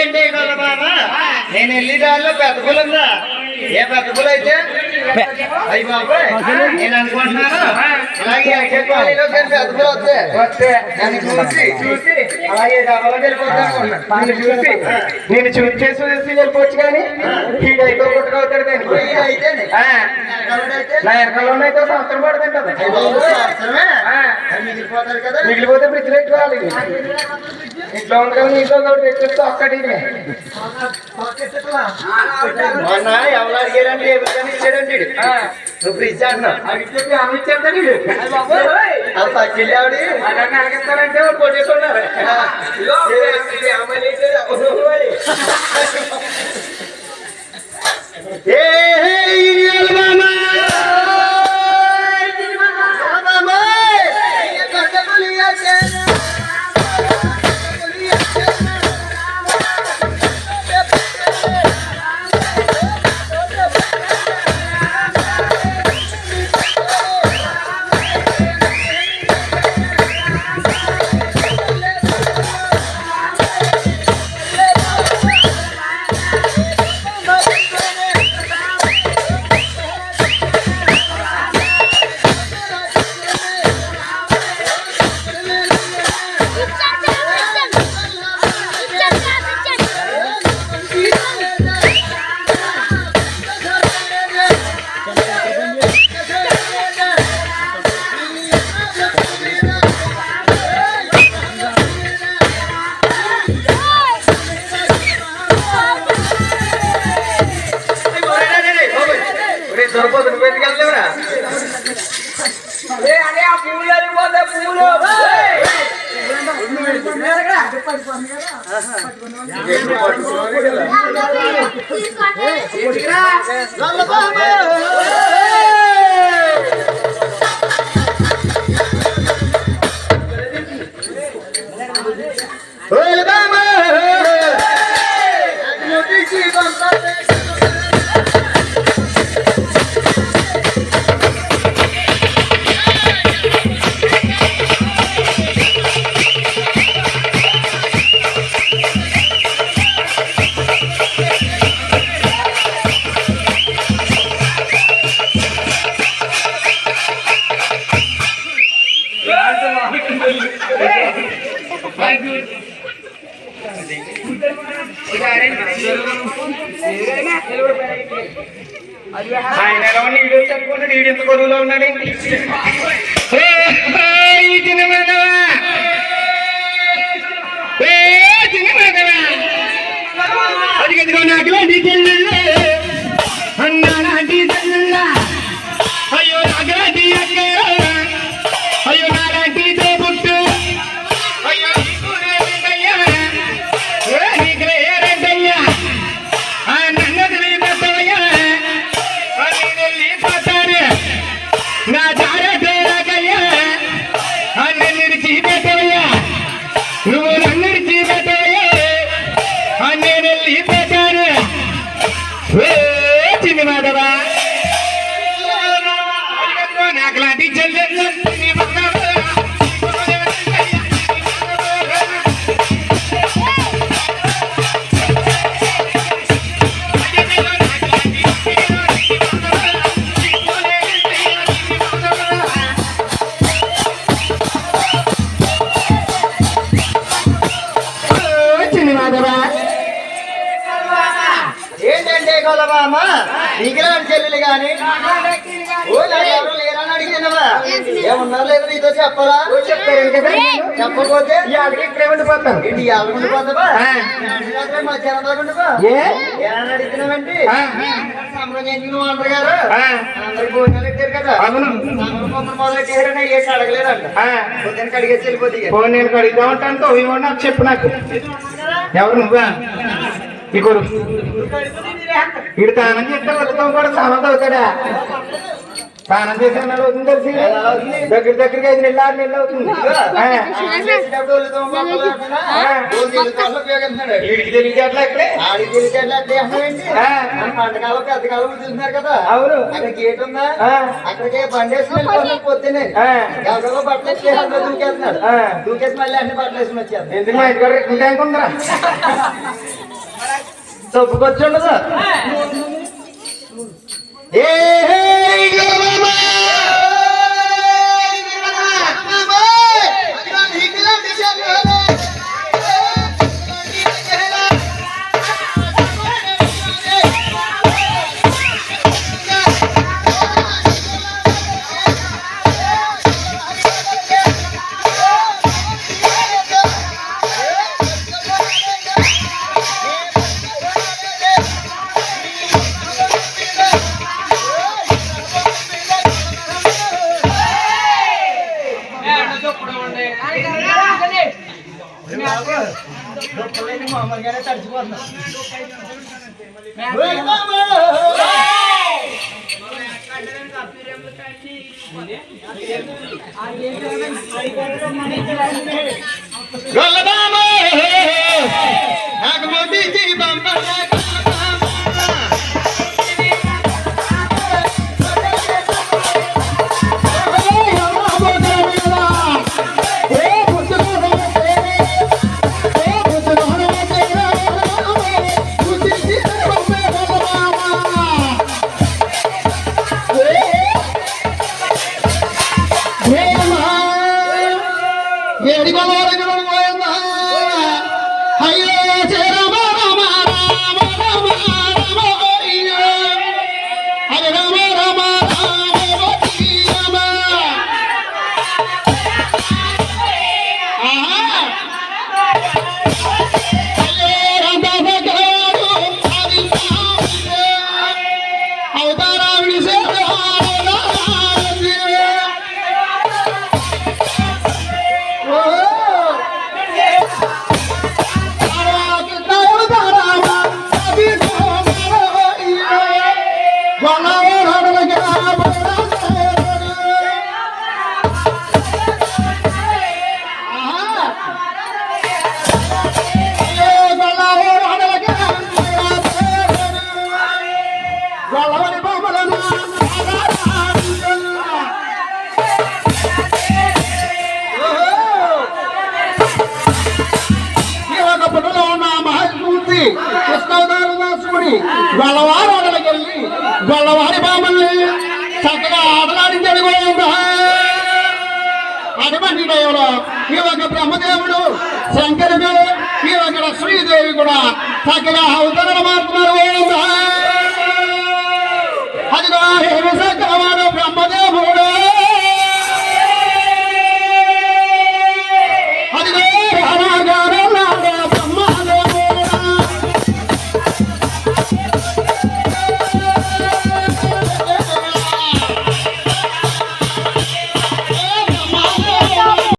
ఏంటంటే కదా బాబా నేను వెళ్ళి దారిలో పెద్ద పూలు ఉందా ఏ పెద్ద పూలు అయితే అయ్యి బాబాయ్ నేను అనుకుంటున్నాను అలాగే పెద్ద పూలు వస్తే దాన్ని చూసి అలాగే డబ్బాలోకి వెళ్ళిపోతాను నేను చూసి వెళ్ళిపోవచ్చు కానీ వీడైతే కొట్టుకోతాడు అయితే నా ఎనకాలైతే సంవత్సరం పడుతుంది కదా మిగిలిపోతాడు కదా మిగిలిపోతే బ్రిడ్జ్ పెట్టుకోవాలి ఇంట్లో ఉంది కదా ఇంట్లో పెట్టేస్తే ఒక్కటి మొన్న ఎవరు అడిగారండి ఏ కానీ ఇచ్చాడండి నువ్వు ఫ్రిడ్జ్ అంటున్నావు ఆమె ఇచ్చేస్తాడు అది పచ్చెళ్ళి ఆవిడ అక్కడ అడిగిస్తానంటే కొట్టేస్తున్నారు ఆయన ఎలా నీడు చదువుకుంటే నీడు ఎంత కొడువులో ఉన్నాడు అయ్యో నాగరాజీ అయ్యో నాలాంటి పుట్టు అయ్యో నీకులేరంటయ్యా నన్నది వెళ్ళిపోతావయ్యా వెళ్ళిపోతాను నా జాగ్రత్తయ్యా నన్ను విడిచిపెట్టవయ్యా నువ్వు నన్ను విడిచిపెట్టవయ్యా నేను వెళ్ళిపోతాను చిన్ని మాధవా నాకులాంటి చెల్లెళ్ళు ఏంటంటే గొల్లబామ్మ నీకులాంటి చెల్లెలు గాని ఎవరు లేరని అడిగినవా ఏమన్నారు లేదు నీతో చెప్పాలా చెప్తారు కదా చెప్పకపోతే ఈ ఆడికి ఇక్కడే ఉండిపోతాను ఇంటి ఆవిడ ఉండిపోతావా మధ్యాహ్నం దాకా ఉండిపో ఏమని అడిగినావండి సంబరం చేసి నువ్వు అంటారు గారు అందరికి భోజనాలు పెట్టారు కదా అవును మమ్మల్ని మొదలెట్టారని ఏసి అడగలేదంట పొద్దున్నకి అడిగేసి వెళ్ళిపోతే నేను అడుగుతా ఉంటాను ఇవ్వండి నాకు చెప్పు నాకు ఎవరు నువ్వా ఈ కొరు వీడు తానం చేస్తే వదులుతాం కూడా సామంత అవుతాడా స్నానం చేసిన అవుతుంది తెలిసి దగ్గరికి 5 నెలలు 6 నెలలు అవుతుంది వీడికి తెలియట్లా ఇక్కడే ఆడికి తెలియట్లా పంటకాలం పెద్దకాలం చూస్తున్నారు కదా అవును అక్కడ గేట్ ఉందా అక్కడికే బండి వేసుకుని పొద్దునే ఎవరో బట్టలు దూకేస్తున్నాడు దూకేసి మళ్ళీ అన్ని బట్టలు వేసుకుని వచ్చారు ఎందుకు మా ఇంటికాడ ఇంకా ఉందా చెప్పుకొచ్చి ఉండదు ఏ మామూలుగానే తడిచిపోతున్నా గొల్లవాడలకెళ్ళి గొల్లవారి బామల్ని చక్కగా ఆటలాడించాడు కూడా అటువంటి టైంలో ఈ ఒక బ్రహ్మదేవుడు శంకరుడు ఈ ఒక లక్ష్మీదేవి కూడా చక్కగా అవతరణ మారుతున్నారు. అదిగో హేమశంకరవాడు బ్రహ్మదేవుడు